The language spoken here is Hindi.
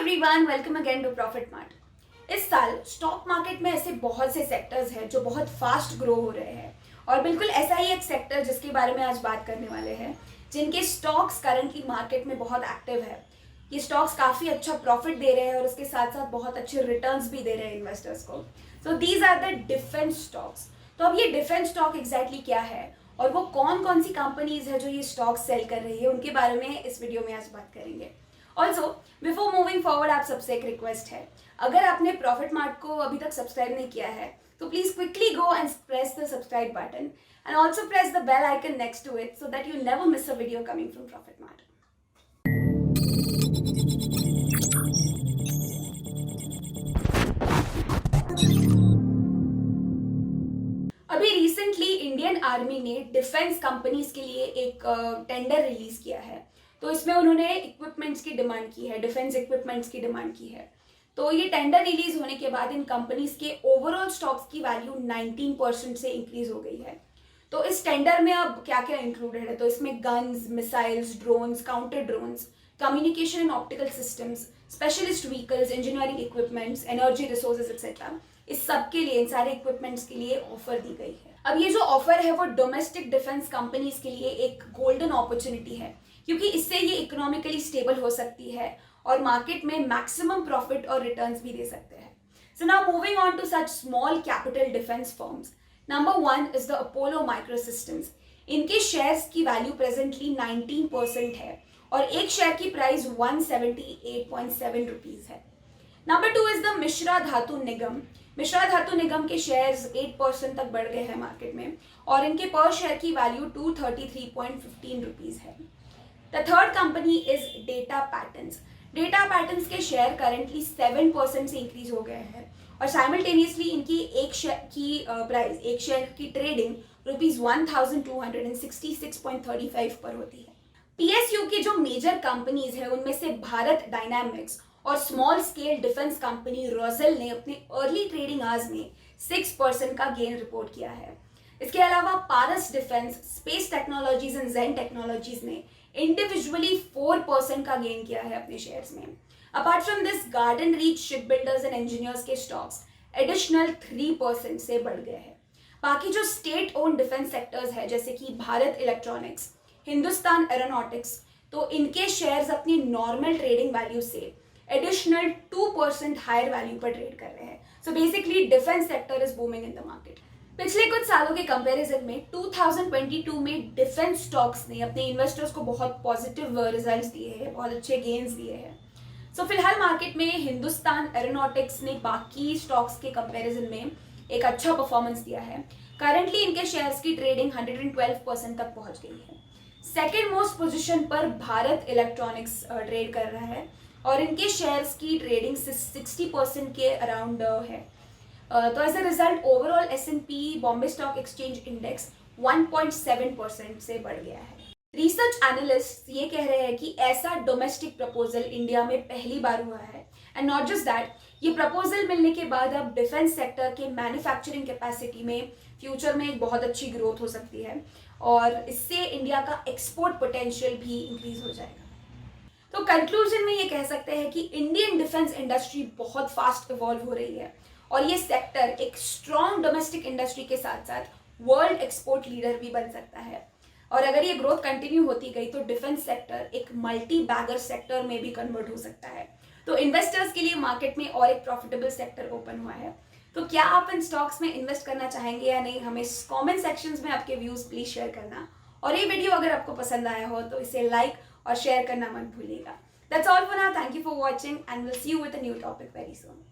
Everyone, welcome again to Profit Mart. इस साल स्टॉक मार्केट में ऐसे बहुत से सेक्टर्स हैं जो बहुत फास्ट ग्रो हो रहे हैं और बिल्कुल ऐसा ही एक सेक्टर जिसके बारे में आज बात करने वाले हैं, जिनके स्टॉक्स करंटली मार्केट में बहुत एक्टिव है। ये स्टॉक्स काफ़ी अच्छा प्रॉफिट दे रहे हैं और उसके साथ साथ बहुत अच्छे रिटर्न्स भी दे रहे हैं इन्वेस्टर्स को। So these are the defence stocks. तो अब ये डिफेंस स्टॉक एग्जैक्टली क्या है और वो कौन कौन सी कंपनीज है जो ये स्टॉक सेल कर रही है, उनके बारे में इस वीडियो में आज बात करेंगे। ऑल्सो बिफोर मूविंग फॉरवर्ड, आप सबसे एक रिक्वेस्ट है, अगर आपने प्रॉफिट मार्ट को अभी तक सब्सक्राइब नहीं किया है तो please quickly go and press the subscribe button and also press the bell icon next to it so that you never miss a video coming from Profit Mart. अभी रिसेंटली इंडियन आर्मी ने डिफेंस कंपनीज के लिए एक टेंडर रिलीज किया है। तो इसमें उन्होंने इक्विपमेंट्स की डिमांड की है, डिफेंस इक्विपमेंट्स की डिमांड की है। तो ये टेंडर रिलीज होने के बाद इन कंपनीज के ओवरऑल स्टॉक्स की वैल्यू 19% से इंक्रीज हो गई है। तो इस टेंडर में अब क्या क्या इंक्लूडेड है, तो इसमें guns, missiles, drones, counter drones, communication and optical systems, specialist vehicles, engineering equipments, energy resources etcetera, इस सब के लिए, इन सारे इक्विपमेंट्स के लिए ऑफर दी गई है। अब ये जो ऑफर है वो डोमेस्टिक डिफेंस कंपनीज के लिए एक गोल्डन अपॉर्चुनिटी है, क्योंकि इससे ये इकोनॉमिकली स्टेबल हो सकती है और मार्केट में मैक्सिमम प्रॉफिट और रिटर्न्स भी दे सकते हैं। So now moving on to such small capital defence firms. Number 1 is the Apollo Microsystems. इनके शेयर्स की वैल्यू प्रेजेंटली 19% है और एक शेयर की प्राइस 178.7 रुपीज है। Number 2 is the Mishra Dhatu Nigam. Mishra Dhatu निगम के शेयर्स 8% तक बढ़ गए हैं मार्केट में और इनके पर शेयर की वैल्यू 233.15 रुपीज है। The third company is data patterns. Data patterns के शेयर करेंटली 7% से इंक्रीज हो गए हैं और साइमल्टेनियसली इनकी एक शेयर की प्राइस, एक शेयर की ट्रेडिंग ₹1266.35 पर होती है। पीएसयू की जो मेजर कंपनीज है उनमें से भारत डायनामिक्स और small scale defence company roselle ने अपने अर्ली ट्रेडिंग आवर्स में 6% का गेन रिपोर्ट किया है। इसके अलावा Paras defence, space technologies and Zen technologies ने इंडिविजुअली 4% का गेन किया है अपने शेयर्स में। Apart from this, Garden Reach Ship Builders and Engineers के स्टॉक्स एडिशनल 3% से बढ़ गए हैं। बाकी जो स्टेट ओन डिफेंस सेक्टर्स है जैसे कि भारत इलेक्ट्रॉनिक्स, हिंदुस्तान एरोनॉटिक्स, तो इनके शेयर्स अपनी नॉर्मल ट्रेडिंग वैल्यू से एडिशनल 2% हायर वैल्यू पर ट्रेड कर रहे हैं। So basically defence sector is booming in the market. पिछले कुछ सालों के कंपैरिजन में 2022 में डिफेंस स्टॉक्स ने अपने इन्वेस्टर्स को बहुत पॉजिटिव रिजल्ट्स दिए हैं, बहुत अच्छे गेन्स दिए हैं। सो फिलहाल मार्केट में हिंदुस्तान एरोनॉटिक्स ने बाकी स्टॉक्स के कंपैरिजन में एक अच्छा परफॉर्मेंस दिया है। करंटली इनके शेयर्स की ट्रेडिंग 112% तक पहुंच गई है। सेकेंड मोस्ट पोजिशन पर भारत इलेक्ट्रॉनिक्स ट्रेड कर रहा है और इनके शेयर्स की ट्रेडिंग 60% के अराउंड है। तो as a result overall S&P Bombay stock exchange index 1.7% से बढ़ गया है। रिसर्च एनालिस्ट ये कह रहे हैं कि ऐसा डोमेस्टिक प्रपोजल इंडिया में पहली बार हुआ है एंड नॉट जस्ट दैट, ये प्रपोजल मिलने के बाद अब डिफेंस सेक्टर के मैन्युफैक्चरिंग कैपेसिटी में फ्यूचर में एक बहुत अच्छी ग्रोथ हो सकती है और इससे इंडिया का एक्सपोर्ट पोटेंशियल भी इंक्रीज हो जाएगा। तो कंक्लूजन में ये कह सकते हैं कि इंडियन डिफेंस इंडस्ट्री बहुत फास्ट इवॉल्व हो रही है और ये सेक्टर एक स्ट्रॉन्ग डोमेस्टिक इंडस्ट्री के साथ साथ वर्ल्ड एक्सपोर्ट लीडर भी बन सकता है। और अगर ये ग्रोथ कंटिन्यू होती गई तो डिफेंस सेक्टर एक मल्टी बैगर सेक्टर में भी कन्वर्ट हो सकता है। तो इन्वेस्टर्स के लिए मार्केट में और एक प्रॉफिटेबल सेक्टर ओपन हुआ है। तो क्या आप इन स्टॉक्स में इन्वेस्ट करना चाहेंगे या नहीं, हमें कॉमेंट सेक्शंस में आपके व्यूज प्लीज शेयर करना। और ये वीडियो अगर आपको पसंद आया हो तो इसे लाइक और शेयर करना मत भूलिएगा। That's all for now. Thank you for watching and will see you with a new topic very soon.